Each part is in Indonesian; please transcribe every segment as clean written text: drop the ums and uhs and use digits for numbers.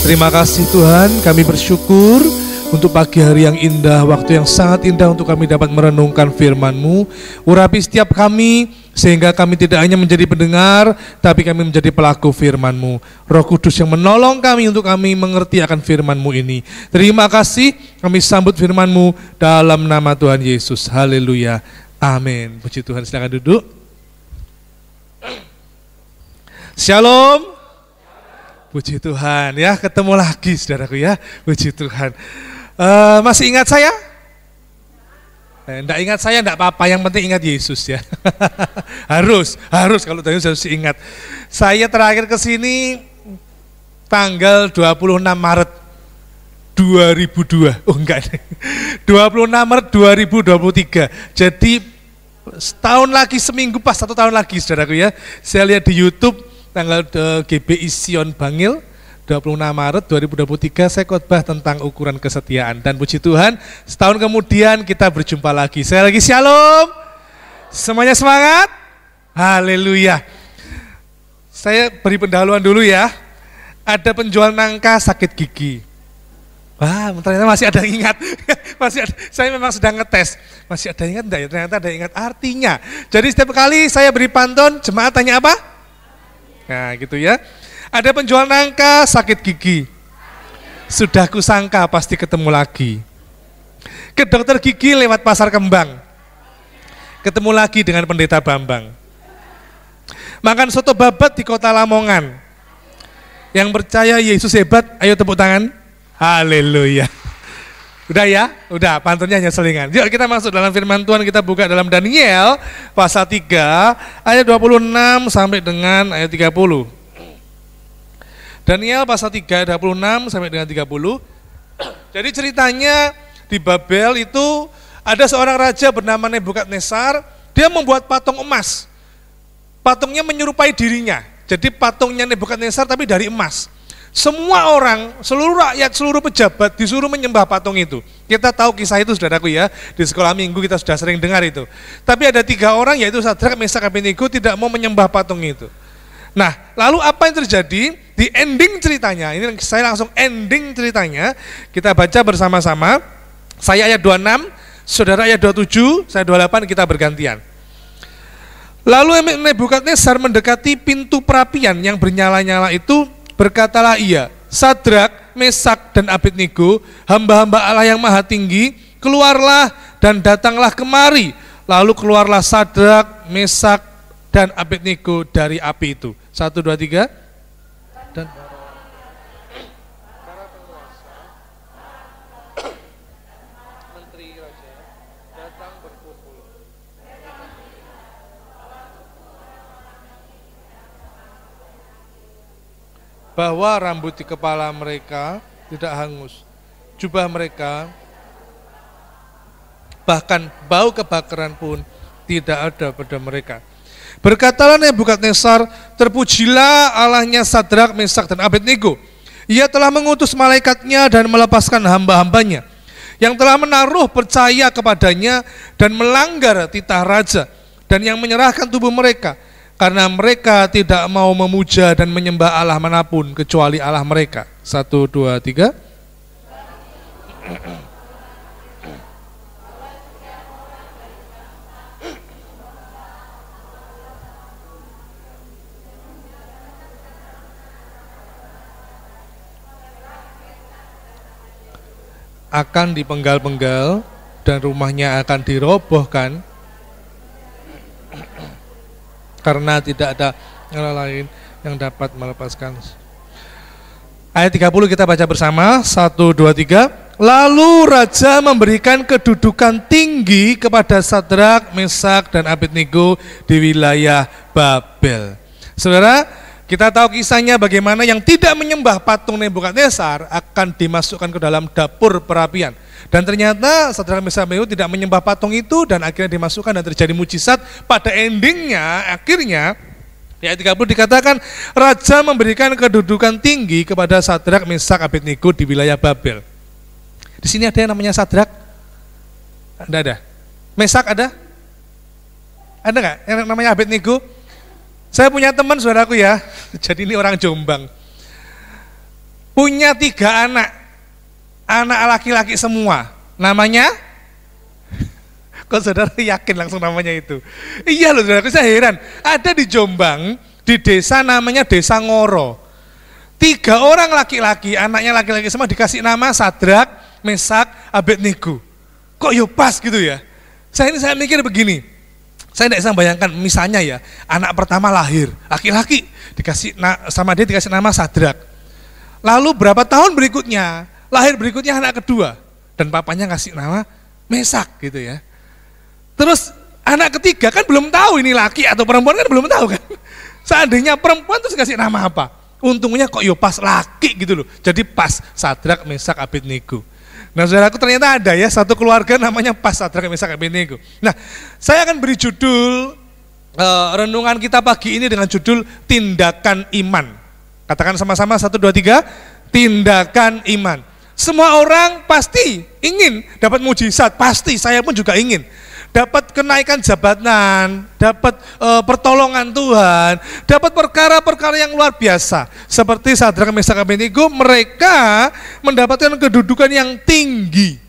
Terima kasih Tuhan, kami bersyukur untuk pagi hari yang indah, waktu yang sangat indah untuk kami dapat merenungkan firman-Mu. Urapi setiap kami, sehingga kami tidak hanya menjadi pendengar, tapi kami menjadi pelaku firman-Mu. Roh Kudus yang menolong kami untuk kami mengerti akan firman-Mu ini. Terima kasih, kami sambut firman-Mu dalam nama Tuhan Yesus. Haleluya, amin. Puji Tuhan, silakan duduk. Shalom. Puji Tuhan ya, ketemu lagi saudaraku ya, puji Tuhan. Masih ingat saya? Enggak ingat saya enggak apa-apa, yang penting ingat Yesus ya. harus kalau tadi harus ingat. Saya terakhir ke sini tanggal 26 Maret 2002. Oh enggak deh. 26 Maret 2023. Jadi setahun lagi, seminggu pas 1 tahun lagi saudaraku ya. Saya lihat di YouTube tanggal GBI Sion Bangil 26 Maret 2023 saya khotbah tentang ukuran kesetiaan, dan puji Tuhan setahun kemudian kita berjumpa lagi. Saya lagi shalom. Semuanya semangat? Haleluya. Saya beri pendahuluan dulu ya. Ada penjual nangka sakit gigi. Wah, ternyata masih ada yang ingat. Masih ada. Saya memang sedang ngetes. Masih ada yang ingat enggak ya? Ternyata ada yang ingat artinya. Jadi setiap kali saya beri pantun, jemaat tanya apa? Nah gitu ya. Ada penjual nangka sakit gigi. Sudah kusangka pasti ketemu lagi. Ke dokter gigi lewat pasar kembang. Ketemu lagi dengan pendeta Bambang. Makan soto babat di kota Lamongan. Yang percaya Yesus hebat, ayo tepuk tangan. Haleluya. Udah ya? Udah, pantunnya hanya selingan. Yuk kita masuk dalam firman Tuhan, kita buka dalam Daniel pasal 3 ayat 26 sampai dengan ayat 30. Daniel pasal 3 ayat 26 sampai dengan 30. Jadi ceritanya di Babel itu ada seorang raja bernama Nebukadnezar, dia membuat patung emas. Patungnya menyerupai dirinya. Jadi patungnya Nebukadnezar tapi dari emas. Semua orang, seluruh rakyat, seluruh pejabat disuruh menyembah patung itu. Kita tahu kisah itu saudaraku ya, di sekolah minggu kita sudah sering dengar itu. Tapi ada 3 orang, yaitu Sadrak, Mesak, Abednego tidak mau menyembah patung itu. Nah, lalu apa yang terjadi? Di ending ceritanya, ini saya langsung ending ceritanya, kita baca bersama-sama. Saya ayat 26, saudara ayat 27, saya 28, kita bergantian. Lalu Nebukadnezar mendekati pintu perapian yang bernyala-nyala itu. Berkatalah ia, Sadrak, Mesak, dan Abednego, hamba-hamba Allah yang maha tinggi, keluarlah dan datanglah kemari. Lalu keluarlah Sadrak, Mesak, dan Abednego dari api itu. 1, 2, 3. Dan para penguasa, menteri raja, datang berkumpul. Bahwa rambut di kepala mereka tidak hangus, jubah mereka, bahkan bau kebakaran pun tidak ada pada mereka. Berkatalah Nebukadnezar, terpujilah Allahnya Sadrak, Mesak, dan Abednego. Ia telah mengutus malaikatnya dan melepaskan hamba-hambanya yang telah menaruh percaya kepadanya dan melanggar titah raja, dan yang menyerahkan tubuh mereka, karena mereka tidak mau memuja dan menyembah Allah manapun kecuali Allah mereka. 1, 2, 3. Akan dipenggal-penggal dan rumahnya akan dirobohkan, karena tidak ada yang lain yang dapat melepaskan. Ayat 30 kita baca bersama, 1, 2, 3. Lalu raja memberikan kedudukan tinggi kepada Sadrak, Mesak, dan Abednego di wilayah Babel. Saudara, kita tahu kisahnya bagaimana yang tidak menyembah patung Nebukadnezar akan dimasukkan ke dalam dapur perapian. Dan ternyata Sadrak, Mesak, Abednego tidak menyembah patung itu dan akhirnya dimasukkan dan terjadi mujizat. Pada endingnya, akhirnya di ayat 30 dikatakan raja memberikan kedudukan tinggi kepada Sadrak, Mesak, Abednego di wilayah Babel. Di sini ada yang namanya Sadrak? Tidak ada. Mesak ada? Ada nggak yang namanya Abednego? Saya punya teman saudaraku ya, jadi ini orang Jombang. punya 3 anak, anak laki-laki semua, namanya, kok saudara yakin langsung namanya itu? Iya loh saudara, saya heran, ada di Jombang, di desa namanya Desa Ngoro, 3 orang laki-laki, anaknya laki-laki semua dikasih nama Sadrak, Mesak, Abednego. Kok yo pas gitu ya? Saya mikir begini, saya tidak bisa bayangkan misalnya ya, anak pertama lahir, laki-laki, sama dia dikasih nama Sadrak. Lalu berapa tahun berikutnya, lahir berikutnya anak kedua, dan papanya ngasih nama Mesak gitu ya. Terus anak ketiga kan belum tahu ini laki atau perempuan, kan belum tahu kan. Seandainya perempuan terus kasih nama apa? Untungnya kok yo pas laki gitu loh. Jadi pas Sadrak, Mesak, Abednego. Nah saudaraku, ternyata ada ya satu keluarga namanya pas Sadrak, Mesak, Abednego. Nah saya akan beri judul renungan kita pagi ini dengan judul Tindakan Iman. Katakan sama-sama 1, 2, 3, tindakan iman. Semua orang pasti ingin dapat mujizat, pasti saya pun juga ingin. Dapat kenaikan jabatan, dapat pertolongan Tuhan, dapat perkara-perkara yang luar biasa. Seperti Sadrak, Mesak, Abednego, mereka mendapatkan kedudukan yang tinggi.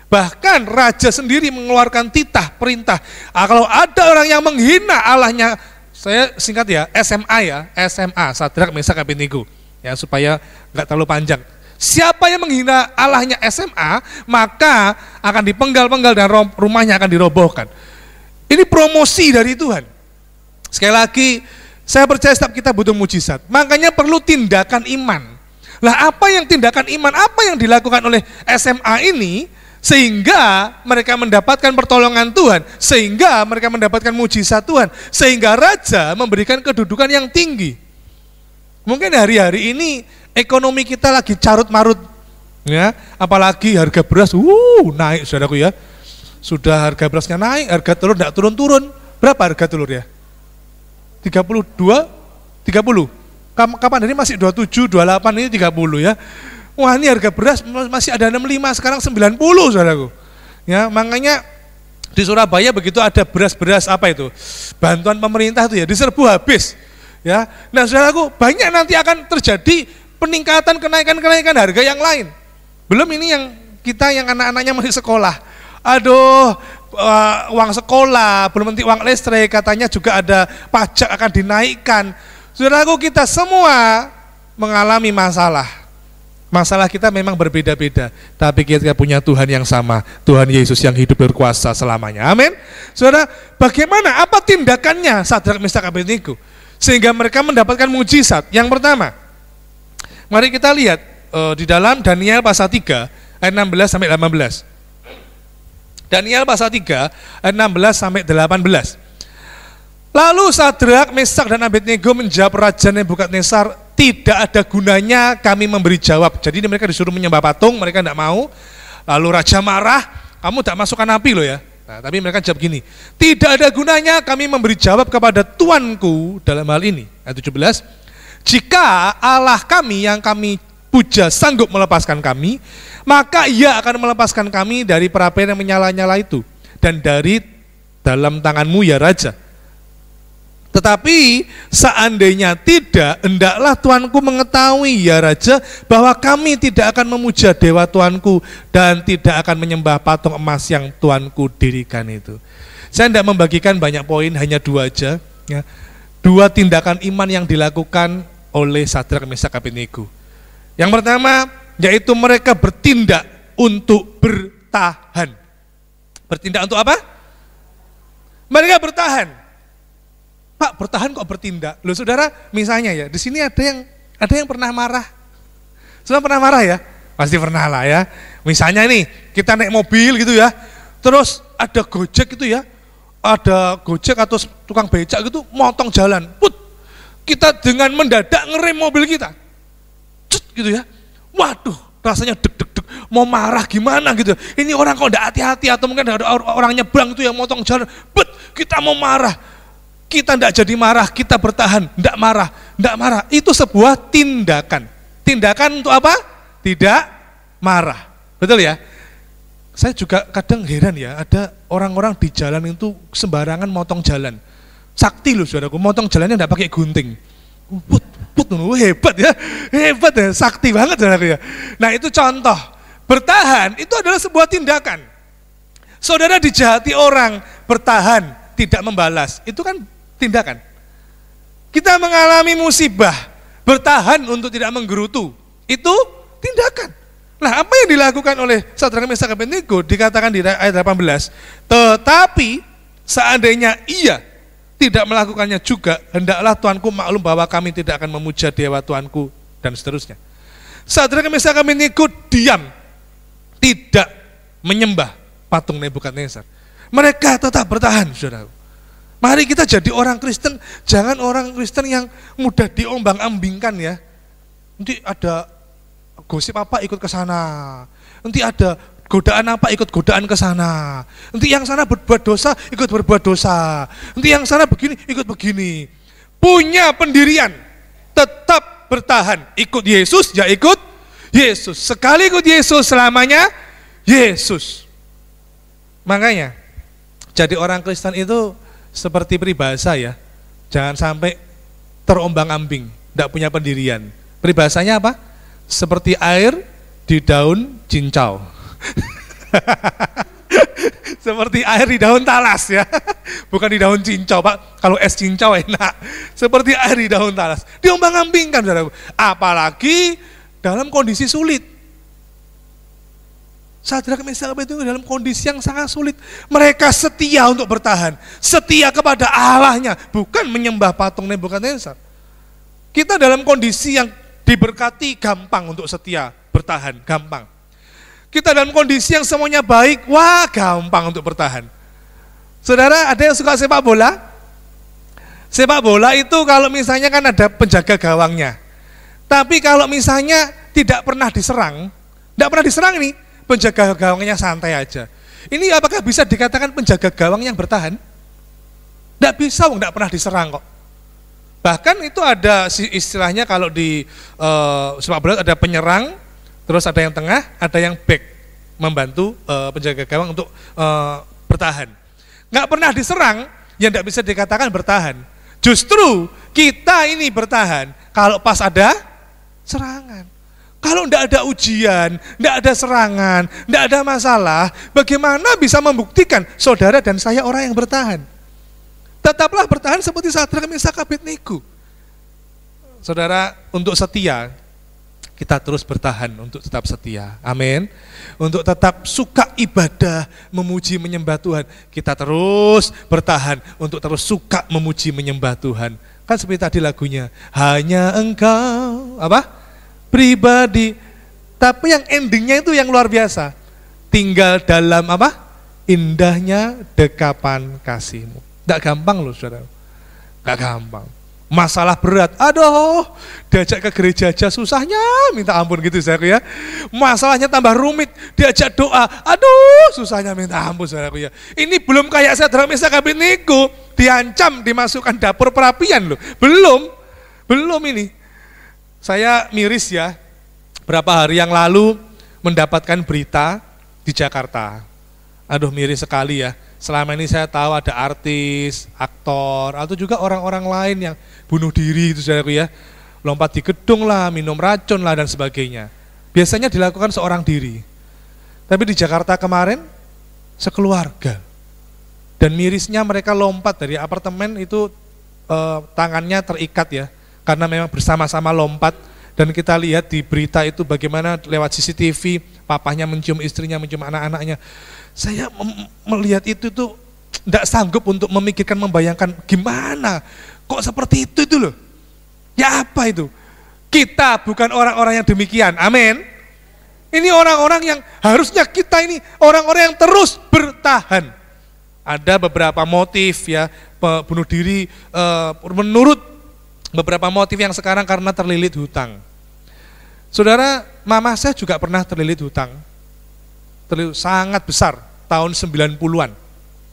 Bahkan raja sendiri mengeluarkan titah, perintah. Kalau ada orang yang menghina Allahnya, saya singkat ya, SMA, Sadrak, Mesak, Abednego, ya supaya nggak terlalu panjang. Siapa yang menghina Allahnya SMA, maka akan dipenggal-penggal dan rumahnya akan dirobohkan. Ini promosi dari Tuhan. Sekali lagi, saya percaya setiap kita butuh mujizat. Makanya perlu tindakan iman. Lah apa yang tindakan iman, apa yang dilakukan oleh SMA ini, sehingga mereka mendapatkan pertolongan Tuhan, sehingga mereka mendapatkan mujizat Tuhan, sehingga raja memberikan kedudukan yang tinggi. Mungkin hari-hari ini ekonomi kita lagi carut marut, ya, apalagi harga beras, naik saudaraku ya, sudah harga berasnya naik, harga telur tidak turun-turun. Berapa harga telur ya? 32, 30. Kapan ini masih 27, 28, ini 30 ya. Wah ini harga beras masih ada 65, sekarang 90 saudaraku. Ya, makanya di Surabaya begitu ada beras-beras apa itu, bantuan pemerintah itu ya, diserbu habis. Ya, nah saudaraku, banyak nanti akan terjadi peningkatan, kenaikan harga yang lain. Belum ini yang kita yang anak-anaknya masih sekolah. Aduh, uang sekolah, belum nanti uang listrik, katanya juga ada pajak akan dinaikkan. Saudaraku, kita semua mengalami masalah. Masalah kita memang berbeda-beda, tapi kita punya Tuhan yang sama, Tuhan Yesus yang hidup berkuasa selamanya. Amin. Saudara, bagaimana, apa tindakannya Sadrak, Mesak, Abednego sehingga mereka mendapatkan mujizat? Yang pertama, mari kita lihat di dalam Daniel pasal 3 ayat 16 sampai 18. Daniel pasal 3 ayat 16 sampai 18. Lalu Sadrak, Mesak, dan Abednego menjawab Raja Nebukadnezar, tidak ada gunanya kami memberi jawab. Jadi mereka disuruh menyembah patung, mereka tidak mau. Lalu Raja marah, kamu tidak masukkan api loh ya. Nah, tapi mereka jawab gini, tidak ada gunanya kami memberi jawab kepada Tuanku dalam hal ini. Ayat 17, jika Allah kami yang kami puja sanggup melepaskan kami, maka ia akan melepaskan kami dari perapian yang menyala-nyala itu dan dari dalam tanganmu ya Raja. Tetapi seandainya tidak, hendaklah Tuanku mengetahui ya Raja, bahwa kami tidak akan memuja dewa Tuanku dan tidak akan menyembah patung emas yang Tuanku dirikan itu. Saya tidak membagikan banyak poin, hanya 2 aja ya. 2 tindakan iman yang dilakukan oleh Sadrak, Mesak, Abednego. Yang pertama yaitu mereka bertindak untuk bertahan. Bertindak untuk apa? Mereka bertahan. Pak, bertahan kok bertindak? Loh saudara, misalnya ya, di sini ada yang pernah marah. Semua pernah marah ya? Pasti pernah lah ya. Misalnya ini, kita naik mobil gitu ya, terus ada Gojek gitu ya, ada Gojek atau tukang becak gitu, motong jalan, kita dengan mendadak ngerem mobil kita, gitu ya, waduh, rasanya deg-deg, mau marah gimana gitu. Ini orang kok tidak hati-hati, atau mungkin ada orang nyebrang itu yang motong jalan, kita mau marah. Kita tidak jadi marah, kita bertahan, tidak marah. Itu sebuah tindakan. Tindakan untuk apa? Tidak marah. Betul ya? Saya juga kadang heran ya, ada orang-orang di jalan itu sembarangan motong jalan. Sakti loh saudaraku, motong jalannya tidak pakai gunting. kaput, hebat ya, sakti banget saudaraku ya. Nah itu contoh, bertahan itu adalah sebuah tindakan. Saudara dijahati orang, bertahan, tidak membalas, itu kan tindakan. Kita mengalami musibah, bertahan untuk tidak menggerutu, itu tindakan. Nah apa yang dilakukan oleh Sadrak Mesak Abednego dikatakan di ayat 18, tetapi seandainya ia tidak melakukannya juga, hendaklah Tuanku maklum bahwa kami tidak akan memuja dewa Tuanku, dan seterusnya. Sadrak Mesak Abednego diam, tidak menyembah patung Nebukadnezar. Mereka tetap bertahan, saudara. Mari kita jadi orang Kristen, jangan orang Kristen yang mudah diombang-ambingkan ya. Nanti ada gosip apa ikut ke sana, nanti ada godaan apa ikut godaan ke sana, nanti yang sana berbuat dosa ikut berbuat dosa, nanti yang sana begini ikut begini. Punya pendirian, tetap bertahan, ikut Yesus ya ikut Yesus, sekali ikut Yesus selamanya Yesus. Makanya jadi orang Kristen itu seperti peribahasa ya, jangan sampai terombang-ambing, tidak punya pendirian. Peribahasanya apa? Seperti air di daun cincau. Seperti air di daun talas ya, bukan di daun cincau Pak, kalau es cincau enak. Seperti air di daun talas, diombang-ambingkan saudara. Apalagi dalam kondisi sulit. Sadrak Mesak Abednego dalam kondisi yang sangat sulit. Mereka setia untuk bertahan, setia kepada Allahnya, bukan menyembah patung Nebukadnezar. Kita dalam kondisi yang diberkati gampang untuk setia, bertahan, gampang. Kita dalam kondisi yang semuanya baik, wah gampang untuk bertahan. Saudara, ada yang suka sepak bola? Sepak bola itu kalau misalnya kan ada penjaga gawangnya. Tapi kalau misalnya tidak pernah diserang nih, penjaga gawangnya santai aja. Ini apakah bisa dikatakan penjaga gawang yang bertahan? Tidak bisa, tidak pernah diserang kok. Bahkan itu ada istilahnya kalau di sepak bola ada penyerang, terus ada yang tengah, ada yang back membantu penjaga gawang untuk bertahan. Nggak pernah diserang, yang tidak bisa dikatakan bertahan. Justru kita ini bertahan kalau pas ada serangan. Kalau tidak ada ujian, tidak ada serangan, tidak ada masalah, bagaimana bisa membuktikan saudara dan saya orang yang bertahan? Tetaplah bertahan seperti Sadrak Mesak Abednego. Saudara, untuk setia, kita terus bertahan untuk tetap setia. Amin. Untuk tetap suka ibadah, memuji, menyembah Tuhan, kita terus bertahan untuk terus suka memuji, menyembah Tuhan. Kan seperti tadi lagunya, hanya Engkau, apa? Pribadi, tapi yang endingnya itu yang luar biasa, tinggal dalam apa? Indahnya dekapan kasih-Mu. Tidak gampang loh saudara, tidak gampang. Masalah berat, aduh, diajak ke gereja aja susahnya minta ampun gitu saudaraku ya. Masalahnya tambah rumit, diajak doa, aduh, susahnya minta ampun saudaraku ya. Ini belum kayak Sadrak Mesak Abednego, diancam dimasukkan dapur perapian loh, belum ini. Saya miris ya, berapa hari yang lalu mendapatkan berita di Jakarta. Aduh miris sekali ya, selama ini saya tahu ada artis, aktor, atau juga orang-orang lain yang bunuh diri itu saudaraku ya. Lompat di gedung lah, minum racun lah dan sebagainya. Biasanya dilakukan seorang diri. Tapi di Jakarta kemarin, sekeluarga. Dan mirisnya mereka lompat dari apartemen itu tangannya terikat ya. Karena memang bersama-sama lompat, dan kita lihat di berita itu bagaimana lewat CCTV, papahnya mencium istrinya, mencium anak-anaknya. Saya melihat itu tuh tidak sanggup untuk memikirkan, membayangkan gimana, kok seperti itu loh. Ya apa itu? Kita bukan orang-orang yang demikian, amin. Ini orang-orang yang harusnya kita ini orang-orang yang terus bertahan. Ada beberapa motif ya, bunuh diri menurut beberapa motif yang sekarang karena terlilit hutang. Saudara, mama saya juga pernah terlilit hutang. Sangat besar, tahun 90-an.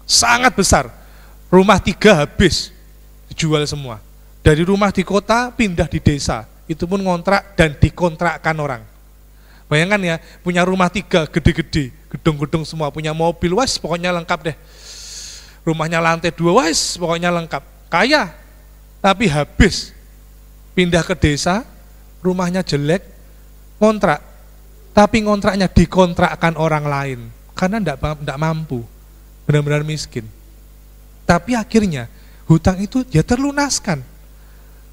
Sangat besar. Rumah 3 habis, dijual semua. Dari rumah di kota, pindah di desa. Itu pun ngontrak dan dikontrakkan orang. Bayangkan ya, punya rumah 3, gede-gede. Gedung-gedung semua, punya mobil, wes pokoknya lengkap deh. Rumahnya lantai 2, wes pokoknya lengkap. Kaya, tapi habis. pindah ke desa, rumahnya jelek, ngontrak, tapi ngontraknya dikontrakkan orang lain, karena enggak mampu, benar-benar miskin. Tapi akhirnya hutang itu ya terlunaskan.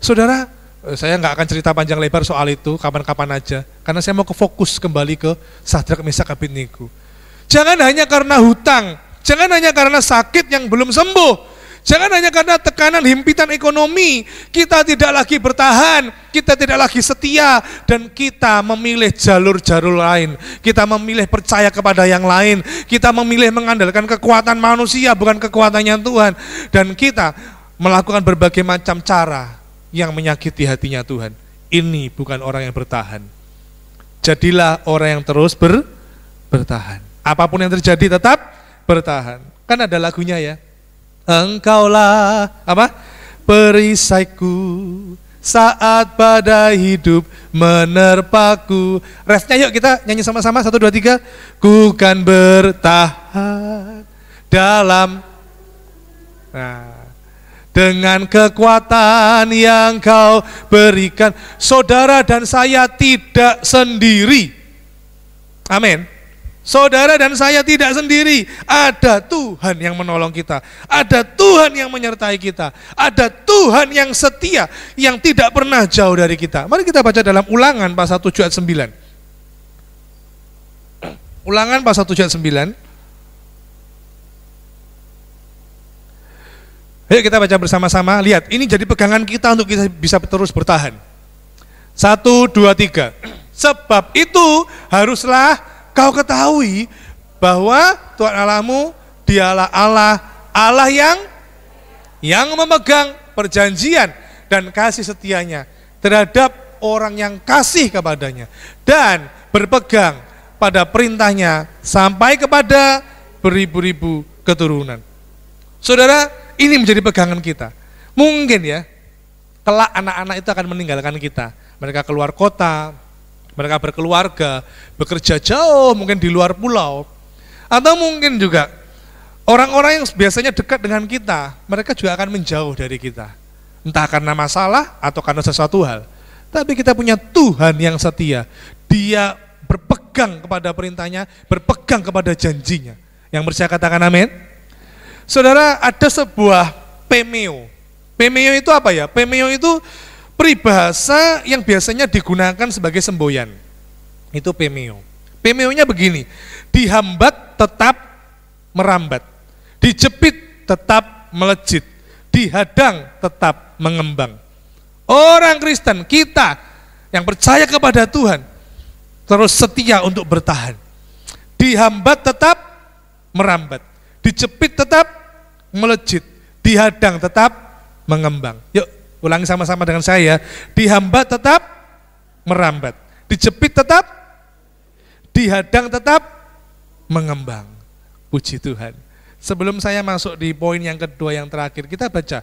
Saudara, saya nggak akan cerita panjang lebar soal itu, kapan-kapan aja, karena saya mau fokus kembali ke Sadrak, Mesak, Abednego. Jangan hanya karena hutang, jangan hanya karena sakit yang belum sembuh, jangan hanya karena tekanan himpitan ekonomi, kita tidak lagi bertahan, kita tidak lagi setia, dan kita memilih jalur-jalur lain, kita memilih percaya kepada yang lain, kita memilih mengandalkan kekuatan manusia, bukan kekuatannya Tuhan, dan kita melakukan berbagai macam cara yang menyakiti hatinya Tuhan. Ini bukan orang yang bertahan. Jadilah orang yang terus bertahan. Apapun yang terjadi tetap bertahan. Kan ada lagunya ya. Engkaulah apa? Perisaiku saat badai hidup menerpaku. Refnya yuk kita nyanyi sama-sama, 1, 2, 3. Ku kan bertahan dalam dengan kekuatan yang kau berikan. Saudara dan saya tidak sendiri. Amin. Saudara dan saya tidak sendiri, ada Tuhan yang menolong kita, ada Tuhan yang menyertai kita, ada Tuhan yang setia, yang tidak pernah jauh dari kita. Mari kita baca dalam Ulangan pasal 7 ayat 9. Ulangan pasal 7 ayat 9. Ayo kita baca bersama-sama, lihat, ini jadi pegangan kita untuk kita bisa terus bertahan. 1, 2, 3. Sebab itu haruslah kau ketahui bahwa Tuhan Allahmu dialah Allah yang memegang perjanjian dan kasih setianya terhadap orang yang kasih kepadanya dan berpegang pada perintahnya sampai kepada beribu-ribu keturunan. Saudara, ini menjadi pegangan kita. Mungkin ya, kelak anak-anak itu akan meninggalkan kita. Mereka keluar kota, mereka berkeluarga, bekerja jauh, mungkin di luar pulau. Atau mungkin juga orang-orang yang biasanya dekat dengan kita, mereka juga akan menjauh dari kita. Entah karena masalah atau karena sesuatu hal. Tapi kita punya Tuhan yang setia. Dia berpegang kepada perintahnya, berpegang kepada janjinya. Yang percaya katakan amin. Saudara, ada sebuah pemeo. Pemeo itu apa ya? Pemeo itu peribahasa yang biasanya digunakan sebagai semboyan. Itu pemeo. Pemeonya begini, dihambat tetap merambat, dijepit tetap melejit, dihadang tetap mengembang. Orang Kristen, kita yang percaya kepada Tuhan, terus setia untuk bertahan. Dihambat tetap merambat, dijepit tetap melejit, dihadang tetap mengembang. Yuk, ulangi sama-sama dengan saya. Dihambat tetap merambat, dijepit tetap, dihadang tetap mengembang. Puji Tuhan. Sebelum saya masuk di poin yang kedua yang terakhir, kita baca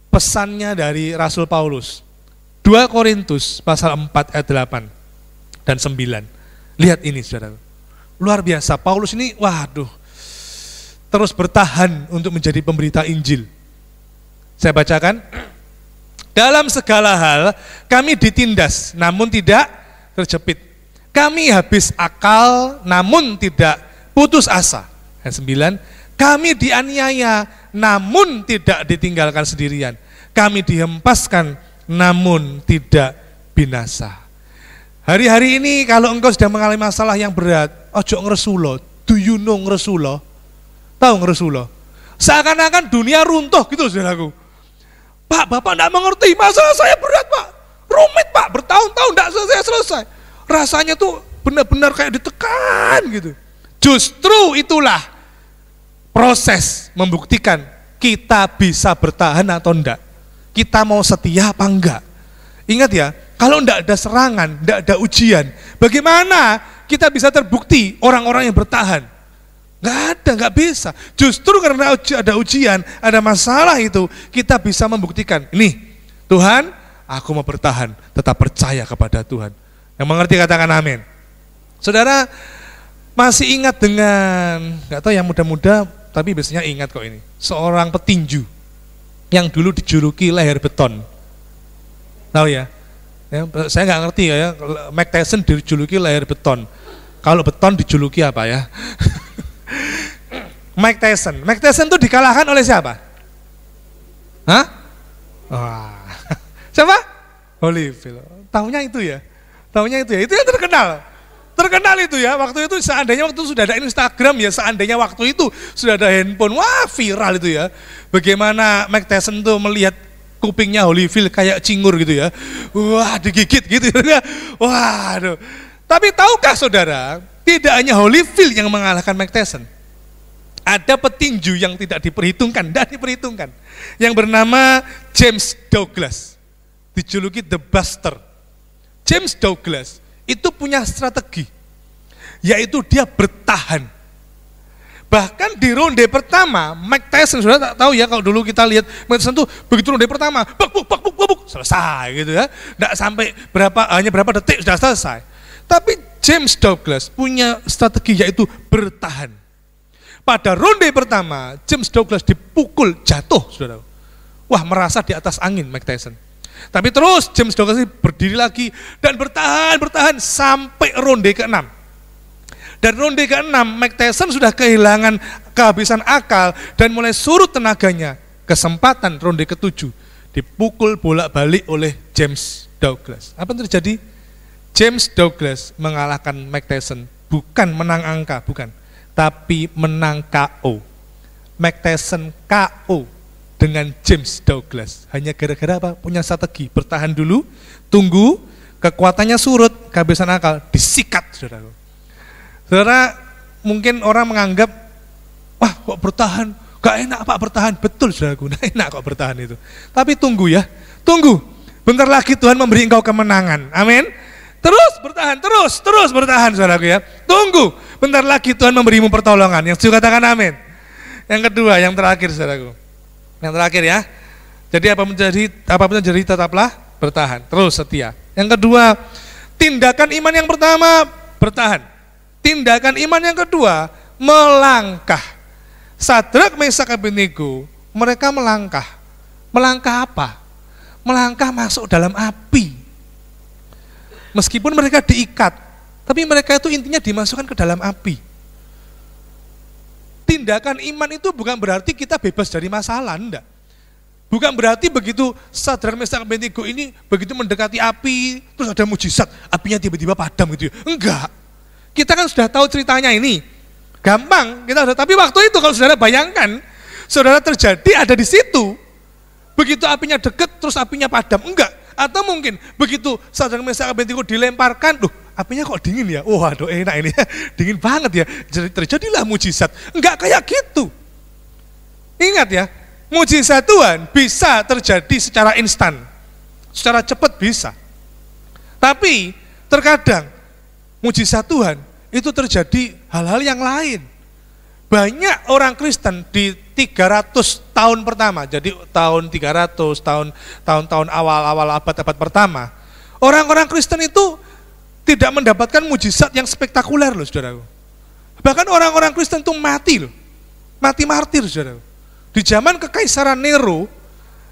pesannya dari Rasul Paulus. 2 Korintus pasal 4 ayat 8 dan 9. Lihat ini saudara. Luar biasa, Paulus ini waduh, terus bertahan untuk menjadi pemberita Injil. Saya bacakan. Dalam segala hal kami ditindas namun tidak terjepit. Kami habis akal namun tidak putus asa. Ayat 9. Kami dianiaya namun tidak ditinggalkan sendirian. Kami dihempaskan namun tidak binasa. Hari-hari ini kalau engkau sedang mengalami masalah yang berat, ojo ngresulo. Do you know ngresulo? Tahu ngresulo? Seakan-akan dunia runtuh gitu saudaraku. Pak, Bapak enggak mengerti, masalah saya berat Pak, rumit Pak, bertahun-tahun enggak selesai-selesai. Rasanya tuh benar-benar kayak ditekan gitu. Justru itulah proses membuktikan kita bisa bertahan atau enggak. Kita mau setia apa enggak. Ingat ya, kalau enggak ada serangan, enggak ada ujian, bagaimana kita bisa terbukti orang-orang yang bertahan? Enggak ada, enggak bisa. Justru karena ada ujian, ada masalah itu, kita bisa membuktikan, ini Tuhan, aku mau bertahan, tetap percaya kepada Tuhan. Yang mengerti katakan amin. Saudara, masih ingat dengan, enggak tahu yang muda-muda, tapi biasanya ingat kok ini, seorang petinju yang dulu dijuluki leher beton. Tahu ya? Saya nggak ngerti ya, Mike Tyson dijuluki layar beton. Kalau beton dijuluki apa ya? Mike Tyson itu dikalahkan oleh siapa? Hah? Wah. Siapa? Holyfield. Tahunya itu ya? Itu yang terkenal. Terkenal itu ya, waktu itu seandainya waktu itu sudah ada Instagram ya, seandainya waktu itu sudah ada handphone, wah viral itu ya. Bagaimana Mike Tyson tuh melihat kupingnya Holyfield kayak cingur gitu ya. Wah, digigit gitu ya. Waduh. Tapi tahukah saudara, tidak hanya Holyfield yang mengalahkan Mike Tyson. Ada petinju yang tidak diperhitungkan, yang bernama James Douglas. Dijuluki The Buster. James Douglas itu punya strategi, yaitu dia bertahan. Bahkan di ronde pertama, Mike Tyson, sudah tak tahu ya, kalau dulu kita lihat Mike Tyson tuh begitu ronde pertama, buk, selesai gitu ya. Nggak sampai hanya berapa detik sudah selesai. Tapi James Douglas punya strategi, yaitu bertahan. Pada ronde pertama, James Douglas dipukul jatuh, saudara. Wah, merasa di atas angin Mike Tyson. Tapi terus James Douglas berdiri lagi dan bertahan sampai ronde ke-6. Dan ronde ke-6, Mike Tyson sudah kehabisan akal dan mulai surut tenaganya. Kesempatan ronde ke-7 dipukul bolak-balik oleh James Douglas. Apa yang terjadi? James Douglas mengalahkan Mike Tyson, bukan menang angka, bukan, tapi menang KO. Mike Tyson KO dengan James Douglas. Hanya gara-gara apa? Punya strategi, bertahan dulu, tunggu, kekuatannya surut, kehabisan akal, disikat, saudara. Saudara, mungkin orang menganggap, wah kok bertahan, gak enak Pak bertahan. Betul saudaraku, gak enak kok bertahan itu. Tapi tunggu ya, tunggu. Bentar lagi Tuhan memberi engkau kemenangan, amin. Terus bertahan, terus bertahan saudaraku ya. Tunggu, bentar lagi Tuhan memberimu pertolongan. Yang setuju katakan amin. Yang kedua, yang terakhir saudaraku. Yang terakhir ya. Jadi apapun terjadi tetaplah bertahan, terus setia. Yang kedua, tindakan iman yang pertama bertahan. Tindakan iman yang kedua, melangkah. Sadrak, Mesak, Abednego, mereka melangkah. Melangkah apa? Melangkah masuk dalam api. Meskipun mereka diikat, tapi mereka itu intinya dimasukkan ke dalam api. Tindakan iman itu bukan berarti kita bebas dari masalah, enggak. Bukan berarti begitu Sadrak, Mesak, Abednego ini begitu mendekati api, terus ada mujizat, apinya tiba-tiba padam gitu ya. Enggak. Kita kan sudah tahu ceritanya ini, gampang kita sudah. Tapi waktu itu kalau saudara bayangkan, saudara terjadi ada di situ, begitu apinya deket terus apinya padam, enggak. Atau mungkin begitu Sadrak, Mesak, Abednego dilemparkan, loh apinya kok dingin ya, waduh enak ini, dingin banget ya, terjadilah mujizat. Enggak kayak gitu. Ingat ya, mujizat Tuhan bisa terjadi secara instan, secara cepat bisa. Tapi terkadang mujizat Tuhan itu terjadi hal-hal yang lain. Banyak orang Kristen di 300 tahun pertama, jadi tahun 300, tahun-tahun awal-awal abad-abad pertama, orang-orang Kristen itu tidak mendapatkan mujizat yang spektakuler loh saudaraku. Bahkan orang-orang Kristen itu mati loh, mati martir saudaraku. Di zaman Kekaisaran Nero,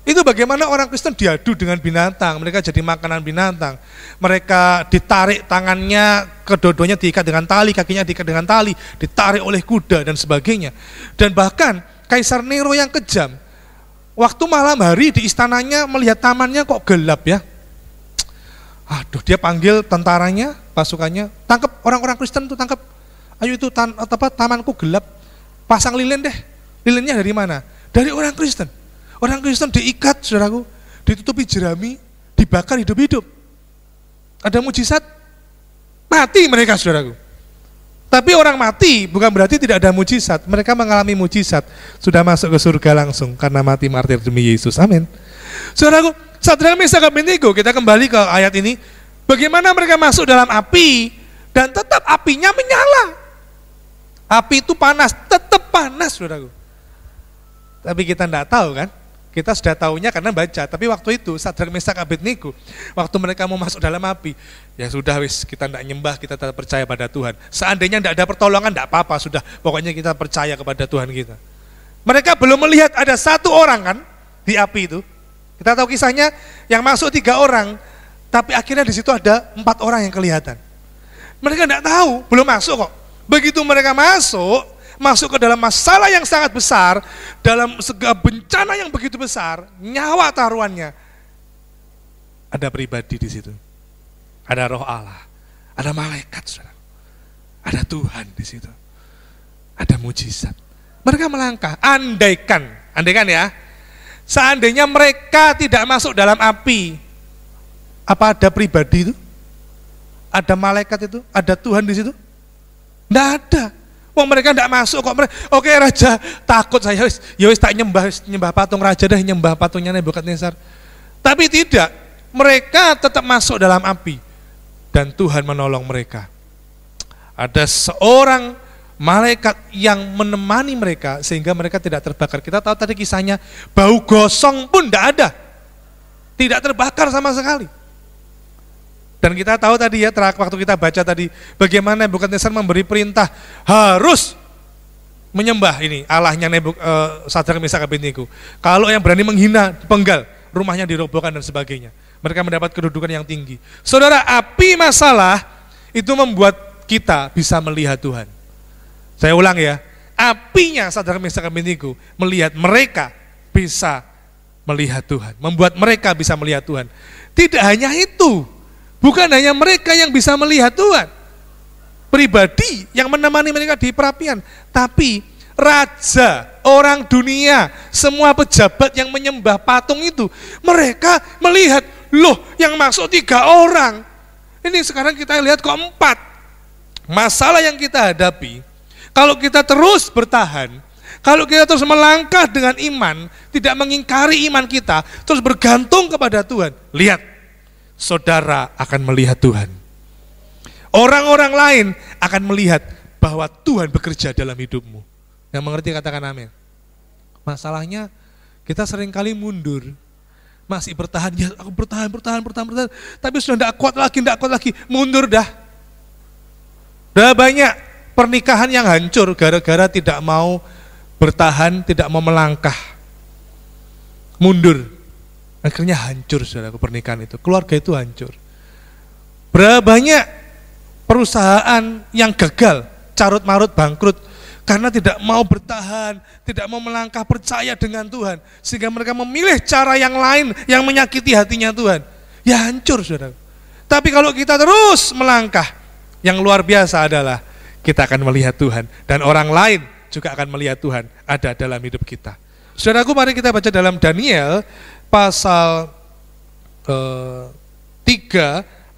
itu bagaimana orang Kristen diadu dengan binatang, mereka jadi makanan binatang. Mereka ditarik tangannya, kedua-duanya diikat dengan tali, kakinya diikat dengan tali, ditarik oleh kuda dan sebagainya. Dan bahkan Kaisar Nero yang kejam, waktu malam hari di istananya melihat tamannya kok gelap ya. Aduh, dia panggil tentaranya, pasukannya, tangkap orang-orang Kristen tuh, tangkap. Ayo itu tamanku gelap, pasang lilin deh. Lilinnya dari mana? Dari orang Kristen. Orang Kristen diikat, saudaraku, ditutupi jerami, dibakar hidup-hidup. Ada mujizat, mati mereka, saudaraku. Tapi orang mati bukan berarti tidak ada mujizat. Mereka mengalami mujizat, sudah masuk ke surga langsung karena mati martir demi Yesus. Amin. Saudaraku, Sadrak, Mesak, Abednego, kita kembali ke ayat ini. Bagaimana mereka masuk dalam api dan tetap apinya menyala. Api itu panas, tetap panas, saudaraku. Tapi kita tidak tahu kan? Kita sudah tahunya karena baca, tapi waktu itu Sadrak, Mesak, Abednego, waktu mereka mau masuk dalam api, ya sudah wis, kita tidak nyembah, kita tetap percaya pada Tuhan. Seandainya tidak ada pertolongan, tidak apa-apa, sudah, pokoknya kita percaya kepada Tuhan kita. Mereka belum melihat ada satu orang kan di api itu, Kita tahu kisahnya, yang masuk 3 orang, tapi akhirnya di situ ada 4 orang yang kelihatan. Mereka tidak tahu, belum masuk kok. Begitu mereka masuk ke dalam masalah yang sangat besar, dalam segala bencana yang begitu besar, nyawa taruhannya. Ada pribadi di situ, ada roh Allah, ada malaikat, saudara. Ada Tuhan di situ, ada mujizat. Mereka melangkah, andaikan ya, seandainya mereka tidak masuk dalam api, apa ada pribadi itu? Ada malaikat itu? Ada Tuhan di situ? Tidak ada. Wong mereka tidak masuk kok. Oke raja, takut saya, ya wis tak nyembah patung raja dah, nyembah patungnya Nebukadnezar. Tapi tidak, mereka tetap masuk dalam api dan Tuhan menolong mereka. Ada seorang malaikat yang menemani mereka sehingga mereka tidak terbakar. Kita tahu tadi kisahnya, bau gosong pun tidak ada, tidak terbakar sama sekali. Dan kita tahu tadi ya, waktu kita baca tadi, bagaimana Nebukadnezar memberi perintah harus menyembah ini Allahnya Sadrak, Mesak, Abednego. Kalau yang berani menghina, dipenggal, rumahnya dirobohkan dan sebagainya. Mereka mendapat kedudukan yang tinggi. Saudara, api masalah itu membuat kita bisa melihat Tuhan. Saya ulang ya, apinya Sadrak, Mesak, Abednego melihat mereka bisa melihat Tuhan, membuat mereka bisa melihat Tuhan. Tidak hanya itu, bukan hanya mereka yang bisa melihat Tuhan, pribadi yang menemani mereka di perapian, tapi raja, orang dunia, semua pejabat yang menyembah patung itu, mereka melihat, loh yang masuk 3 orang, ini sekarang kita lihat kok 4. Masalah yang kita hadapi, kalau kita terus bertahan, kalau kita terus melangkah dengan iman, tidak mengingkari iman kita, terus bergantung kepada Tuhan, lihat, saudara akan melihat Tuhan. Orang-orang lain akan melihat bahwa Tuhan bekerja dalam hidupmu. Yang mengerti katakan amin. Masalahnya kita seringkali mundur, masih bertahan, ya aku bertahan, tapi sudah tidak kuat lagi, mundur dah. Udah banyak pernikahan yang hancur gara-gara tidak mau bertahan, tidak mau melangkah, mundur. Akhirnya hancur, saudara, pernikahan itu, keluarga itu hancur. Berapa banyak perusahaan yang gagal, carut marut, bangkrut, karena tidak mau bertahan, tidak mau melangkah percaya dengan Tuhan, sehingga mereka memilih cara yang lain yang menyakiti hatinya Tuhan. Ya hancur, saudara. Tapi kalau kita terus melangkah, yang luar biasa adalah kita akan melihat Tuhan, dan orang lain juga akan melihat Tuhan ada dalam hidup kita. Saudaraku, mari kita baca dalam Daniel pasal 3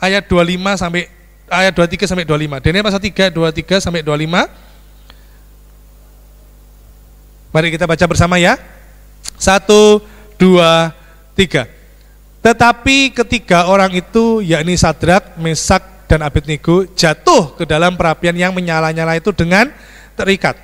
ayat 25 sampai ayat 23 sampai 25. Daniel pasal 3 23 sampai 25. Mari kita baca bersama ya. 1 2 3. Tetapi ketiga orang itu, yakni Sadrak, Mesak, dan Abednego, jatuh ke dalam perapian yang menyala-nyala itu dengan terikat.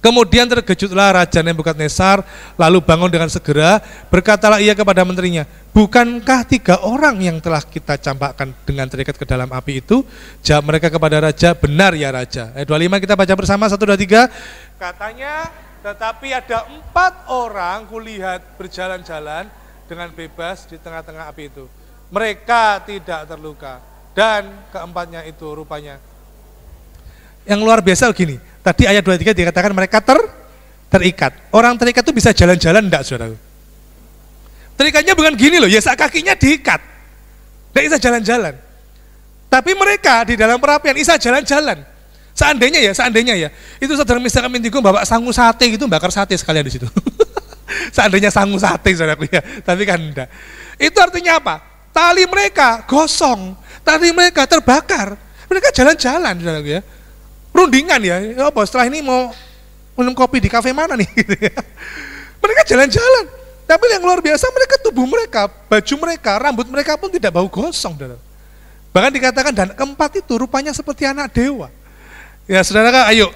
Kemudian terkejutlah Raja Nebukadnezar, lalu bangun dengan segera, berkatalah ia kepada menterinya, bukankah 3 orang yang telah kita campakkan dengan terikat ke dalam api itu? Jawab mereka kepada Raja, benar ya Raja. Ayat 25 kita baca bersama, 1 2 3. Katanya, tetapi ada 4 orang kulihat berjalan-jalan dengan bebas di tengah-tengah api itu. Mereka tidak terluka. Dan keempatnya itu rupanya. Yang luar biasa begini, tadi ayat 23 dikatakan mereka terikat. Orang terikat itu bisa jalan-jalan enggak, saudara? Terikatnya bukan gini loh, ya kakinya diikat, enggak bisa jalan-jalan. Tapi mereka di dalam perapian bisa jalan-jalan. Seandainya ya, itu saudara misalkan Mintigo bawa sangu sate gitu, bakar sate sekalian di situ. Seandainya sangu sate, saudaraku ya, tapi kan enggak. Itu artinya apa? Tali mereka gosong, tali mereka terbakar, mereka jalan-jalan, saudaraku ya. Rundingan ya, apa setelah ini mau minum kopi di kafe mana nih? Mereka jalan-jalan, tapi yang luar biasa mereka, tubuh mereka, baju mereka, rambut mereka pun tidak bau gosong, saudara. Bahkan dikatakan dan keempat itu rupanya seperti anak dewa. Ya saudara, ayo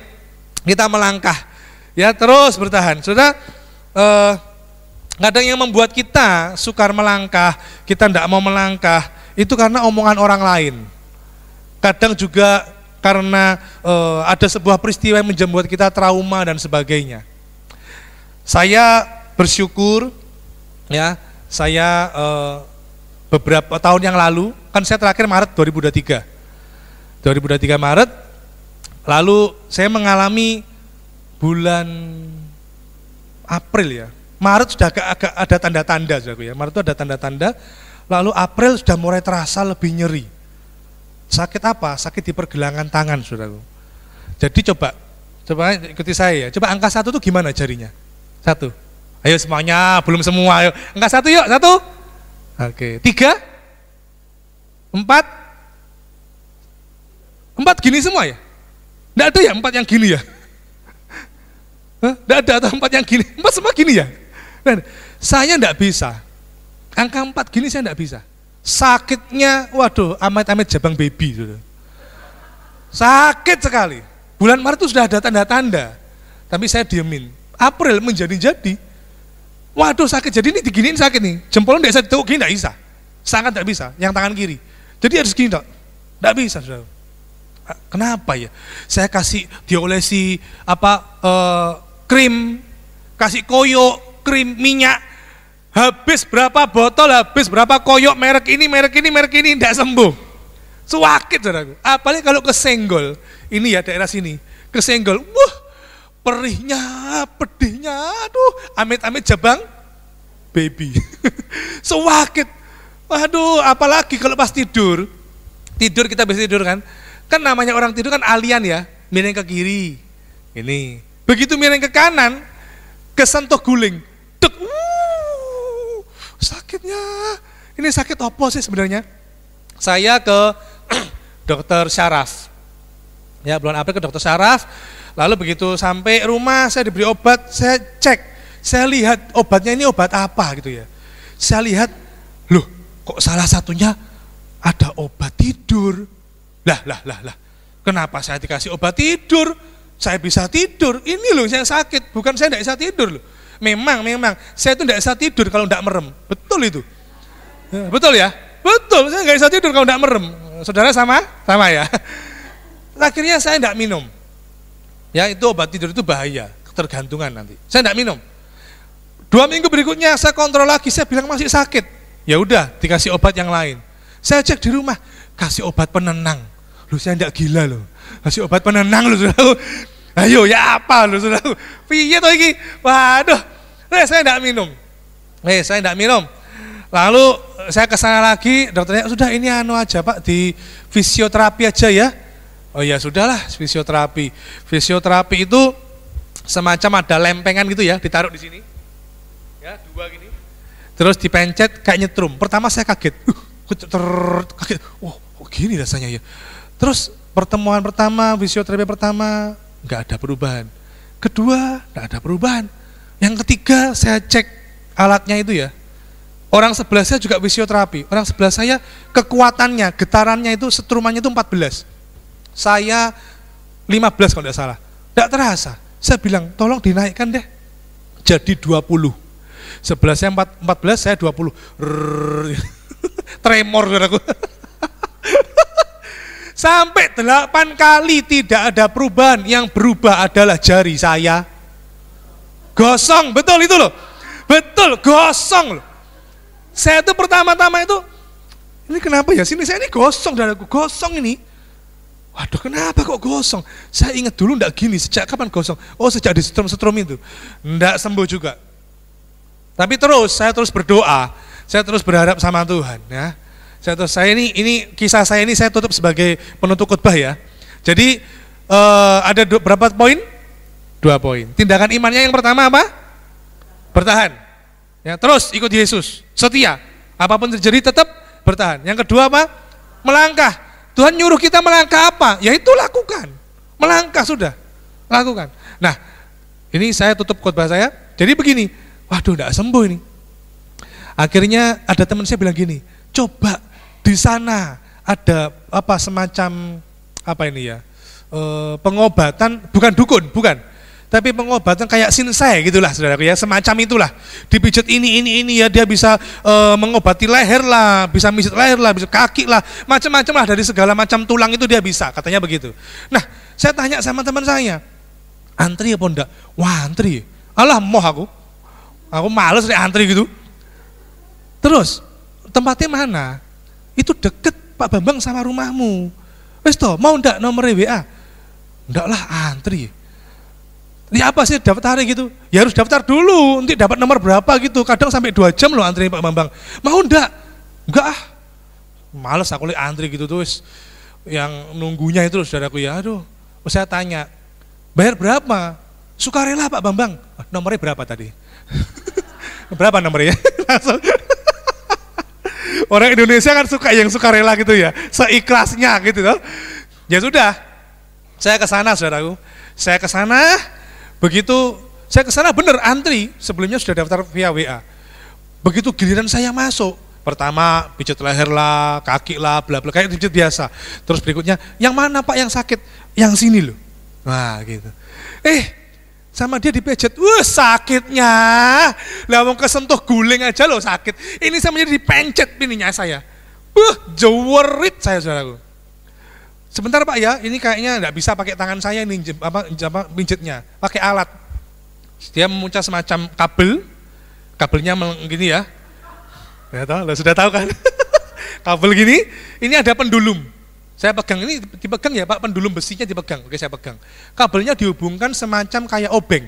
kita melangkah, ya terus bertahan. Saudara, kadang yang membuat kita sukar melangkah, kita tidak mau melangkah, itu karena omongan orang lain. Kadang juga karena ada sebuah peristiwa yang membuat kita trauma dan sebagainya. Saya bersyukur ya, Saya beberapa tahun yang lalu, kan saya terakhir Maret 2023. 2023 Maret, lalu saya mengalami bulan April ya. Maret sudah agak ada tanda-tanda, ya. Maret itu ada tanda-tanda, lalu April sudah mulai terasa lebih nyeri. Sakit apa? Sakit di pergelangan tangan, saudaraku. Jadi coba ikuti saya ya. Coba angka 1 itu gimana jarinya? 1. Ayo semuanya, belum semua. Ayo. Angka 1 yuk, 1. Oke. 3. 4. 4 gini semua ya? Nggak ada ya 4 yang gini ya? Nggak ada atau 4 yang gini? 4 semua gini ya? Nah, saya nggak bisa. Angka 4 gini saya nggak bisa. Sakitnya, waduh, amit-amit jabang baby. Sakit sekali. Bulan Maret itu sudah ada tanda-tanda. Tapi saya diemin. April menjadi-jadi. Waduh sakit, jadi ini diginiin sakit nih. Jempolnya tidak bisa ditekuk gini, tidak bisa. Sangat tidak bisa, yang tangan kiri. Jadi harus gini, tidak bisa. Saudara. Kenapa ya? Saya kasih diolesi krim, kasih koyo, krim, minyak. Habis berapa botol, habis berapa koyok merek ini, tidak sembuh. Sakit, saudaraku. Apalagi kalau kesenggol, ini ya daerah sini, kesenggol, wah, perihnya, pedihnya, aduh, amit-amit jabang, baby. Sakit. Waduh, apalagi kalau pas tidur kita bisa tidur kan namanya orang tidur kan alien ya, miring ke kiri, ini, begitu miring ke kanan, kesentuh guling, dek, sakitnya, ini sakit apa sih sebenarnya? Saya ke dokter syaraf, ya bulan April ke dokter syaraf, lalu begitu sampai rumah saya diberi obat, saya cek, saya lihat obatnya ini obat apa gitu ya, saya lihat, loh kok salah satunya ada obat tidur, lah, kenapa saya dikasih obat tidur, saya bisa tidur, ini loh yang sakit, bukan saya tidak bisa tidur loh. Memang, saya itu tidak bisa tidur kalau tidak merem, betul itu, betul ya, betul, saya nggak bisa tidur kalau tidak merem, saudara sama ya. Akhirnya saya tidak minum, ya itu obat tidur itu bahaya, ketergantungan nanti, saya tidak minum. 2 minggu berikutnya saya kontrol lagi, saya bilang masih sakit, ya udah dikasih obat yang lain. Saya cek di rumah, kasih obat penenang, loh saya tidak gila loh, kasih obat penenang loh saudara. Ayo ya apa lu sudah, piye toh iki, waduh, saya tidak minum, lalu saya kesana lagi, dokternya sudah ini aja pak, di fisioterapi aja ya, oh ya sudahlah fisioterapi itu semacam ada lempengan gitu ya, ditaruh di sini, ya 2 gini, terus dipencet kayak nyetrum, pertama saya kaget, kaget, kok gini rasanya ya, terus pertemuan pertama, fisioterapi pertama, nggak ada perubahan. Kedua, nggak ada perubahan. Yang ketiga, saya cek alatnya itu ya. Orang sebelah saya juga fisioterapi. Orang sebelah saya kekuatannya, getarannya itu, setrumannya itu 14. Saya 15 kalau tidak salah. Nggak terasa. Saya bilang, tolong dinaikkan deh. Jadi 20. Sebelah saya 14, saya 20. Tremor aku. Sampai 8 kali tidak ada perubahan, yang berubah adalah jari saya. Gosong, betul itu loh. Betul, gosong loh. Saya tuh pertama-tama itu, ini kenapa ya, sini saya ini gosong, dadaku gosong ini. Waduh kenapa kok gosong? Saya ingat dulu enggak gini, sejak kapan gosong? Oh sejak di setrum itu, enggak sembuh juga. Tapi saya terus berdoa, saya terus berharap sama Tuhan ya. Saya ini kisah saya ini saya tutup sebagai penutup khotbah ya. Jadi ada berapa poin? 2 poin. Tindakan imannya yang pertama apa? Bertahan. Ya, terus ikut Yesus, setia. Apapun terjadi tetap bertahan. Yang kedua apa? Melangkah. Tuhan nyuruh kita melangkah apa? Ya itu lakukan. Melangkah sudah. Lakukan. Nah, ini saya tutup khotbah saya. Jadi begini, waduh enggak sembuh ini. Akhirnya ada teman saya bilang gini, coba di sana ada semacam pengobatan, bukan dukun, bukan, tapi pengobatan kayak sinsai gitulah saudaraku ya, semacam itulah, dipijat ini ya, dia bisa mengobati leher lah, bisa mijit leher lah, bisa kaki lah, macam-macam lah, dari segala macam tulang itu dia bisa, katanya begitu. Nah saya tanya sama teman saya, antri apa enggak? Wah antri, alah moh aku males deh antri gitu. Terus, tempatnya mana? Itu deket Pak Bambang sama rumahmu. Wes toh, mau ndak nomor WA? Ndak lah, antri. Ya apa sih daftar gitu? Ya harus daftar dulu, nanti dapat nomor berapa gitu. Kadang sampai 2 jam loh antri Pak Bambang. Mau ndak? Enggak ah. Males aku lihat antri gitu terus. Yang nunggunya itu saudaraku ya, aduh. Saya tanya, bayar berapa? Sukarela Pak Bambang. Nomornya berapa tadi? Berapa nomornya? Langsung. Orang Indonesia kan suka yang sukarela gitu ya, seikhlasnya gitu loh. Ya sudah, saya ke sana saudaraku. Saya ke sana, begitu saya ke sana bener antri, sebelumnya sudah daftar via WA. Begitu giliran saya masuk, pertama pijat leher lah, kaki lah, bla bla kayak pijat biasa. Terus berikutnya, yang mana Pak yang sakit? Yang sini loh. Wah gitu. Sama dia dipejet, sakitnya. Lah mau kesentuh guling aja loh sakit. Ini sama dia dipencet pininya saya. Jewerit saya saudaraku. Sebentar Pak ya, ini kayaknya nggak bisa pakai tangan saya ini pincetnya, pakai alat. Dia memuncah semacam kabelnya gini ya. Ya tahu, sudah tahu kan? Kabel gini, ini ada pendulum. Saya pegang ini, dipegang ya Pak, pendulum besinya dipegang. Oke, saya pegang. Kabelnya dihubungkan semacam kayak obeng.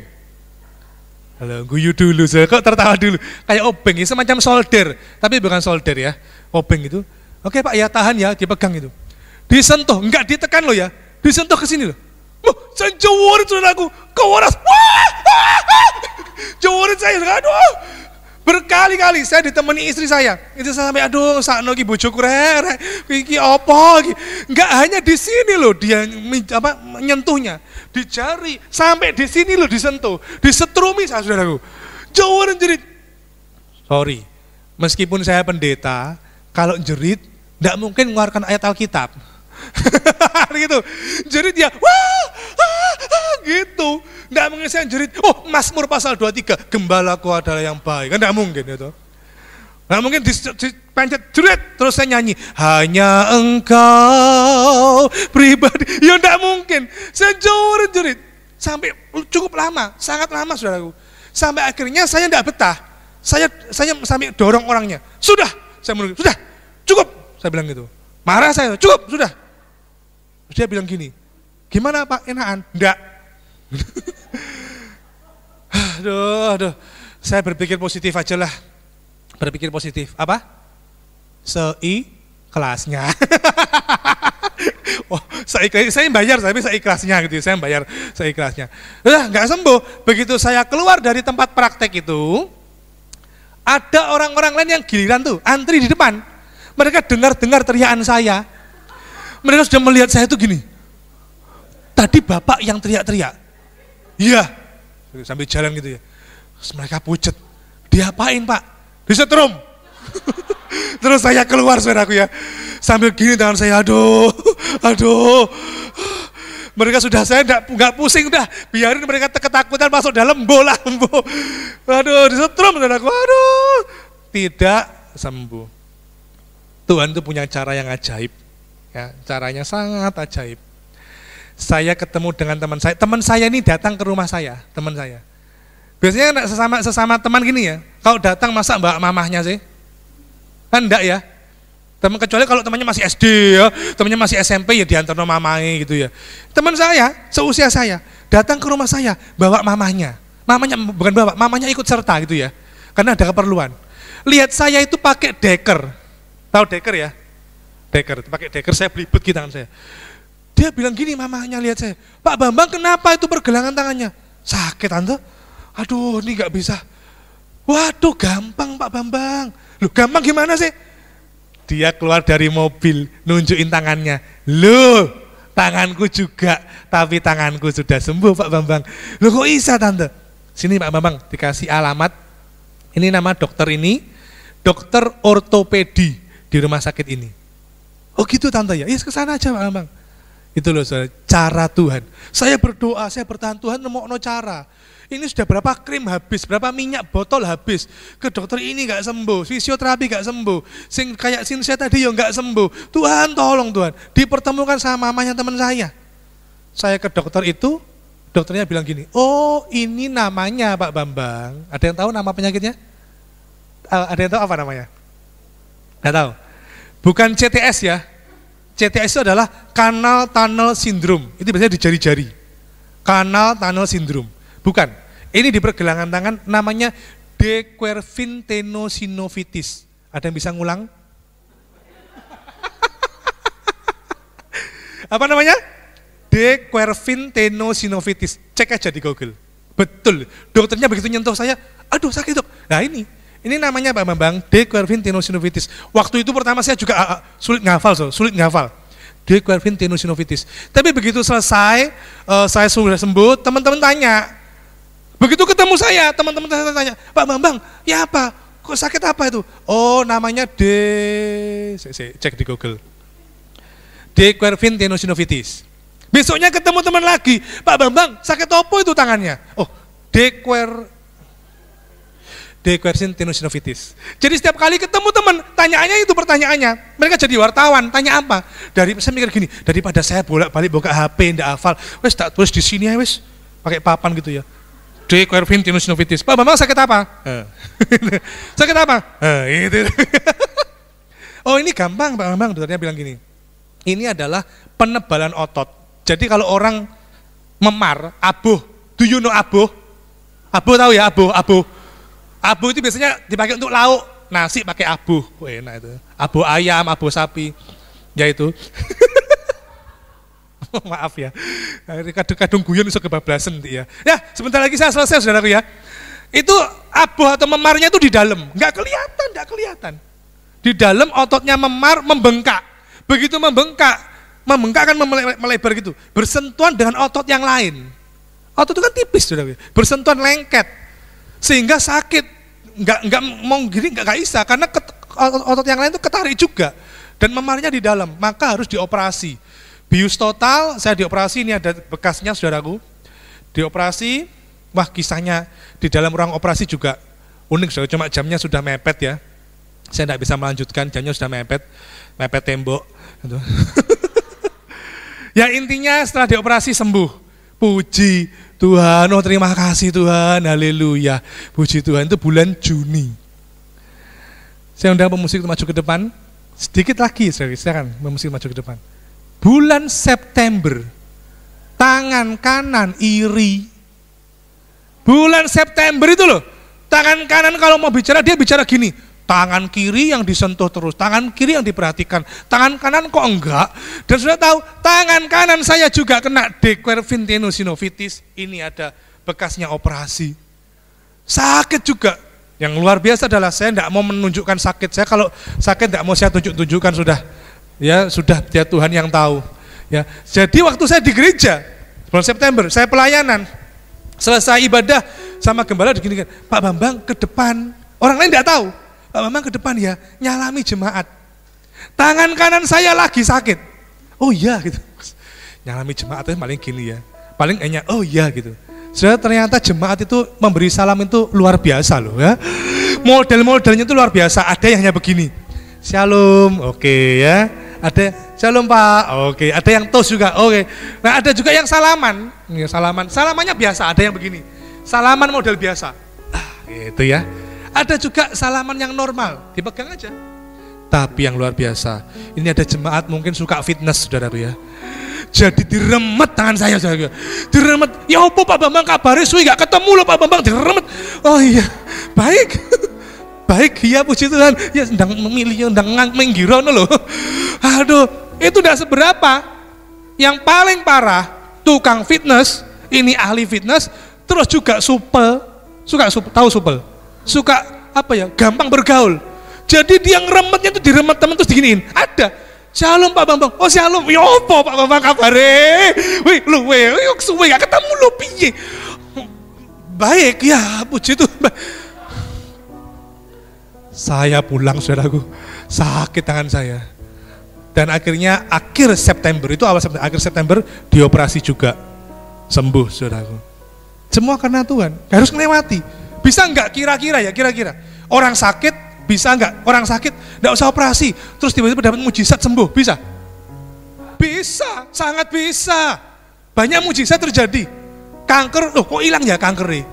Halo, guyu dulu, saya kok tertawa dulu. Kayak obeng, ini semacam solder, tapi bukan solder ya, obeng itu. Oke Pak ya, tahan ya, dipegang itu. Disentuh, enggak ditekan loh ya, disentuh ke sini loh. Saya jeworit saudaraku, kewaras. Jeworit saya, aduh. Berkali-kali saya ditemani istri saya. Itu saya sampai aduh sakno ki bojoku rek. Iki apa iki? Enggak hanya di sini loh dia menyentuhnya. Di jari sampai di sini loh disentuh. Disetrumi saya saudaraku. Jeworit jerit. Sorry. Meskipun saya pendeta, kalau jerit enggak mungkin mengeluarkan ayat Alkitab. Gitu. Jadi dia gitu. Enggak mungkin saya jerit, Mazmur pasal 23, gembalaku adalah yang baik. Kan enggak mungkin itu. Enggak mungkin dipencet jerit terus saya nyanyi, hanya engkau pribadi. Ya enggak mungkin. Saya jerit sampai cukup lama, sangat lama saudaraku. Sampai akhirnya saya enggak betah. Saya sampai dorong orangnya. Sudah, saya menurut, sudah, cukup. Saya bilang gitu. Marah saya, cukup, sudah. Dia bilang gini, gimana Pak, enakan? Enggak. Aduh, saya berpikir positif aja lah. Berpikir positif, apa? Seikhlasnya. Saya bayar, tapi seikhlasnya gitu, saya bayar seikhlasnya. Udah, enggak sembuh. Begitu saya keluar dari tempat praktek itu, ada orang-orang lain yang giliran tuh, antri di depan. Mereka dengar teriakan saya. Mereka sudah melihat saya itu gini. Tadi bapak yang teriak-teriak. Iya. Sambil jalan gitu ya. Terus mereka pucet. Diapain Pak? Disetrum. Terus saya keluar saudaraku ya. Sambil gini tangan saya, aduh. Mereka sudah, saya enggak pusing udah. Biarin mereka ketakutan masuk dalam bola. Aduh, disetrum saudaraku. Aduh. Tidak sembuh. Tuhan itu punya cara yang ajaib. Ya, caranya sangat ajaib. Saya ketemu dengan teman saya ini datang ke rumah saya, teman saya. Biasanya sesama teman gini ya, kalau datang masa mbak mamahnya sih? Kan enggak ya? Kecuali kalau temannya masih SD ya, temannya masih SMP ya diantar sama mamanya gitu ya. Teman saya, seusia saya, datang ke rumah saya, bawa mamahnya. Mamanya ikut serta gitu ya, karena ada keperluan. Lihat saya itu pakai deker, tahu deker ya? Pakai deker, saya belibet gitu tangan saya. Dia bilang gini, mamanya lihat saya, Pak Bambang kenapa itu pergelangan tangannya? Sakit tante? Aduh ini gak bisa. Waduh gampang Pak Bambang. Loh gampang gimana sih? Dia keluar dari mobil, nunjukin tangannya. Loh tanganku juga, tapi tanganku sudah sembuh Pak Bambang. Loh kok bisa tante? Sini Pak Bambang, dikasih alamat. Ini nama dokter ini, dokter ortopedi di rumah sakit ini. Oh gitu tante ya, yes kesana aja Pak Bambang. Itu loh saudara, cara Tuhan. Saya berdoa, saya bertahan Tuhan nemokno cara. Ini sudah berapa krim habis, berapa minyak botol habis. Ke dokter ini gak sembuh, fisioterapi gak sembuh. Kayak saya tadi ya gak sembuh. Tuhan tolong Tuhan, dipertemukan sama mamanya teman saya. Saya ke dokter itu, dokternya bilang gini, oh ini namanya Pak Bambang. Ada yang tahu nama penyakitnya? Ada yang tahu apa namanya? Nggak tahu. Bukan CTS ya. CTS itu adalah Carpal Tunnel Syndrome. Itu biasanya di jari-jari. Carpal Tunnel Syndrome. Bukan. Ini di pergelangan tangan namanya De Quervain tenosynovitis. Ada yang bisa ngulang? Apa namanya? De Quervain tenosynovitis. Cek aja di Google. Betul. Dokternya begitu nyentuh saya, aduh sakit dok. Nah ini namanya Pak Bambang, De Quervain tenosynovitis. Waktu itu pertama saya juga sulit ngafal. De Quervain tenosynovitis. Tapi begitu selesai, saya sudah sembuh, teman-teman tanya. Begitu ketemu saya, teman-teman saya tanya, Pak Bambang, ya apa? Kok sakit apa itu? Oh, namanya saya cek di Google. De Quervain tenosynovitis. Besoknya ketemu teman lagi, Pak Bambang, sakit apa itu tangannya? Oh, De Quervain tenosynovitis. Jadi setiap kali ketemu teman, tanyaannya itu pertanyaannya. Mereka jadi wartawan, tanya apa? Saya mikir gini, daripada saya bolak-balik buka HP, ndak hafal, wes tak tulis di sini ya wes, pakai papan gitu ya. De Quervain tenosynovitis. Pak Bambang sakit apa? Sakit apa? Itu. Oh ini gampang Pak Bambang, dokternya bilang gini. Ini adalah penebalan otot. Jadi kalau orang memar, abuh, do you know abuh? Abuh tahu ya, abuh. Abuh itu biasanya dipakai untuk lauk, nasi pakai abuh. Oh, enak itu. Abuh ayam, abuh sapi. Ya itu. Maaf ya, kadung guyon bisa kebablasan ya. Ya, sebentar lagi saya selesai saudaraku ya. Itu abuh atau memarnya itu di dalam, nggak kelihatan. Di dalam ototnya memar, membengkak. Begitu membengkak kan melebar gitu, bersentuhan dengan otot yang lain. Otot itu kan tipis saudaraku, bersentuhan lengket, sehingga sakit. Nggak mau gini nggak bisa, karena otot yang lain itu ketarik juga. Dan memarnya di dalam, maka harus dioperasi. Bius total, saya dioperasi, ini ada bekasnya saudaraku. Dioperasi, wah kisahnya di dalam ruang operasi juga unik saudara, cuma jamnya sudah mepet ya. Saya tidak bisa melanjutkan, jamnya sudah mepet tembok. Gitu. Ya intinya setelah dioperasi sembuh. Puji Tuhan, oh terima kasih Tuhan, haleluya. Puji Tuhan, itu bulan Juni. Saya undang pemusik maju ke depan, sedikit lagi silakan pemusik maju ke depan. Bulan September, tangan kanan iri. Bulan September itu loh, tangan kanan kalau mau bicara, dia bicara gini, tangan kiri yang disentuh terus, tangan kiri yang diperhatikan, tangan kanan kok enggak. Dan sudah tahu, tangan kanan saya juga kena De Quervain tenosynovitis, ini ada bekasnya operasi. Sakit juga. Yang luar biasa adalah saya tidak mau menunjukkan sakit, saya kalau sakit tidak mau saya tunjukkan sudah. Ya sudah, dia Tuhan yang tahu. Ya, jadi waktu saya di gereja bulan September, saya pelayanan, selesai ibadah sama gembala begini, Pak Bambang ke depan, orang lain tidak tahu, Pak Bambang ke depan ya, nyalami jemaat. Tangan kanan saya lagi sakit. Oh iya gitu. Nyalami jemaat itu paling gini ya, paling hanya oh iya gitu. Sudah ternyata jemaat itu memberi salam itu luar biasa loh ya. Model-modelnya itu luar biasa. Ada yang hanya begini, Shalom, oke ya. Ada Shalom Pak, oke. Ada yang tos juga, oke. Nah ada juga yang salaman, ya, salamannya biasa. Ada yang begini, salaman model biasa. Gitu ya. Ada juga salaman yang normal, dipegang aja. Tapi yang luar biasa, ini ada jemaat mungkin suka fitness saudaraku ya. Jadi diremet tangan saya saudara. Diremet. Ya apa Pak Bambang kabarnya suwi gak ketemu loh Pak Bambang, diremet. Oh iya, baik. Baik, ya puji Tuhan, ya sedang memilih, sedang menggirono loh. Aduh, itu udah seberapa. Yang paling parah, tukang fitness, ini ahli fitness, terus juga supel, tahu supel? Suka apa ya, gampang bergaul. Jadi dia ngeremetnya tuh diremet temen terus diginiin. Ada, Shalom Pak Bambang, oh Shalom, ya apa Pak Bambang kabare? Wih, lu suwe gak ketemu lu piye? Baik, ya puji Tuhan. Saya pulang saudaraku, sakit tangan saya. Dan akhirnya akhir September, itu awal September, akhir September dioperasi juga. Sembuh saudaraku. Semua karena Tuhan, harus melewati. Bisa enggak kira-kira ya, kira-kira. Orang sakit, bisa enggak? Orang sakit, enggak usah operasi, terus tiba-tiba dapat mujizat sembuh, bisa? Bisa, sangat bisa. Banyak mujizat terjadi. Kanker, loh kok hilang ya kankernya?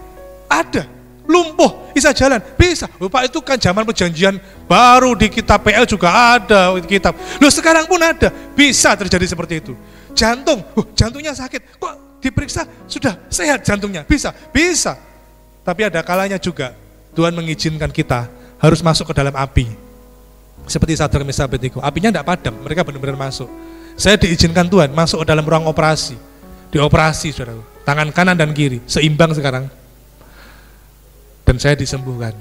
Ada. lumpuh, bisa jalan, bisa. Oh, Pak, itu kan zaman perjanjian baru, di kitab PL juga ada kitab. Loh, sekarang pun ada, bisa terjadi seperti itu. Jantung, jantungnya sakit, kok diperiksa sudah sehat jantungnya, bisa. Tapi ada kalanya juga Tuhan mengizinkan kita harus masuk ke dalam api. Seperti Sadrak, Mesak, Abednego, apinya tidak padam, mereka benar-benar masuk. Saya diizinkan Tuhan masuk ke dalam ruang operasi, dioperasi, saudara, tangan kanan dan kiri, seimbang sekarang. Dan saya disembuhkan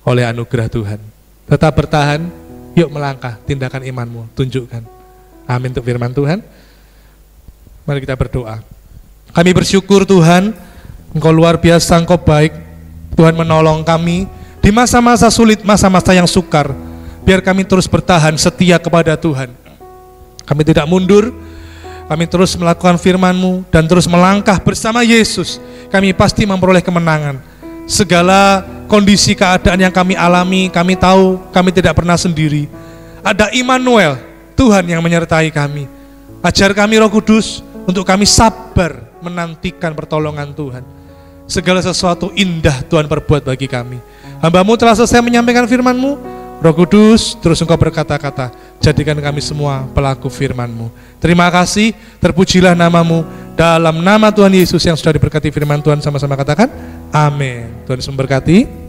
oleh anugerah Tuhan. Tetap bertahan, yuk melangkah, tindakan imanmu, tunjukkan. Amin untuk firman Tuhan. Mari kita berdoa. Kami bersyukur Tuhan, Engkau luar biasa, Engkau baik. Tuhan menolong kami di masa-masa sulit, masa-masa yang sukar. Biar kami terus bertahan setia kepada Tuhan. Kami tidak mundur, kami terus melakukan firman-Mu dan terus melangkah bersama Yesus. Kami pasti memperoleh kemenangan. Segala kondisi keadaan yang kami alami, kami tahu kami tidak pernah sendiri. Ada Immanuel, Tuhan yang menyertai kami. Ajar kami Roh Kudus untuk kami sabar menantikan pertolongan Tuhan. Segala sesuatu indah Tuhan perbuat bagi kami. Hamba-Mu telah selesai menyampaikan firman-Mu. Roh Kudus, terus Engkau berkata-kata, jadikan kami semua pelaku firman-Mu. Terima kasih, terpujilah nama-Mu. Dalam nama Tuhan Yesus yang sudah diberkati firman Tuhan, sama-sama katakan, amin. Tuhan Yesus memberkati.